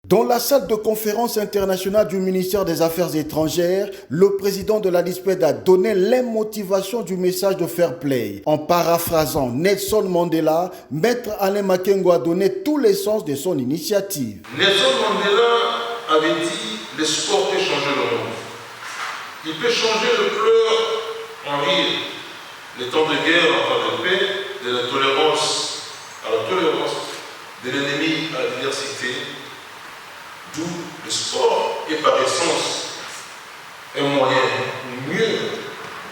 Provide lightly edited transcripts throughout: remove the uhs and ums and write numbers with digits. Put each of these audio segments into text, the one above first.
Dans la salle de conférence internationale du ministère des Affaires étrangères, le président de la LISPED a donné les motivations du message de fair play. En paraphrasant Nelson Mandela, Maître Alain Makengo a donné tout l'essence de son initiative. Nelson Mandela avait dit « Le sport peut changer le monde. Il peut changer le pleur en rire. Les temps de guerre en temps de paix, de l'intolérance à la tolérance, de l'ennemi à la diversité. D'où le sport est par essence un moyen, mieux,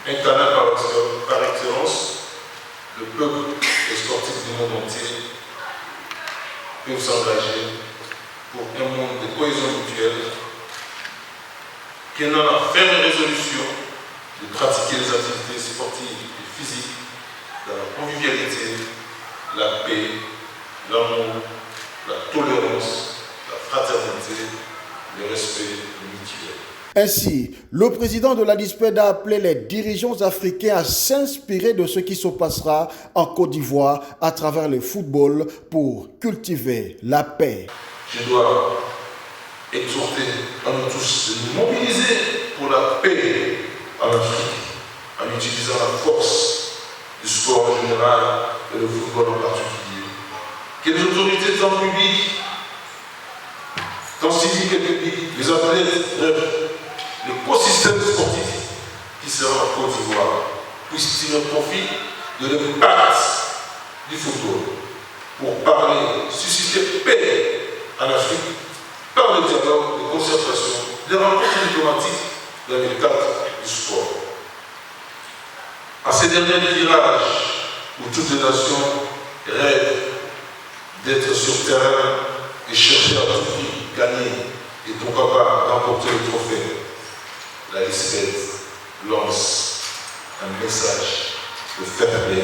un canal par excellence. Le peuple et sportif du monde entier peuvent s'engager pour un monde de cohésion mutuelle qui est dans la ferme résolution de pratiquer les activités sportives et physiques dans la convivialité, la paix, l'amour, la tolérance, la fraternité, le respect mutuel. Ainsi, le président de la LISPED a appelé les dirigeants africains à s'inspirer de ce qui se passera en Côte d'Ivoire à travers le football pour cultiver la paix. Je dois exhorter à nous tous de nous mobiliser pour la paix en Afrique en utilisant la force du sport en général et le football en particulier. Que les autorités tant publiques, tant civiques et publiques, les athlètes, l'écosystème sportif qui sera en Côte d'Ivoire puisse tirer profit de l'impact du football pour parler, susciter paix en Afrique par le dialogue, les concertations, les rencontres diplomatiques dans le cadre du sport. À ces derniers virages où toutes les nations rêvent d'être sur terrain et chercher à tout prix gagner et pourquoi pas remporter le trophée, la LISPED lance un message de fair play,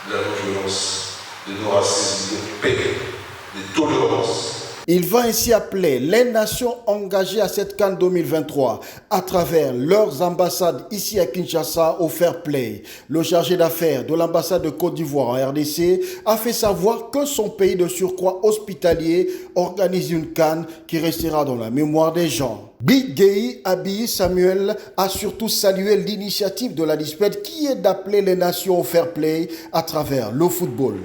de la non-violence, de non-racisme, de paix, de tolérance. Il va ainsi appeler les nations engagées à cette CAN 2023 à travers leurs ambassades ici à Kinshasa au fair play. Le chargé d'affaires de l'ambassade de Côte d'Ivoire en RDC a fait savoir que son pays de surcroît hospitalier organise une CAN qui restera dans la mémoire des gens. Bigei Abiy Samuel a surtout salué l'initiative de la LISPED qui est d'appeler les nations au fair play à travers le football.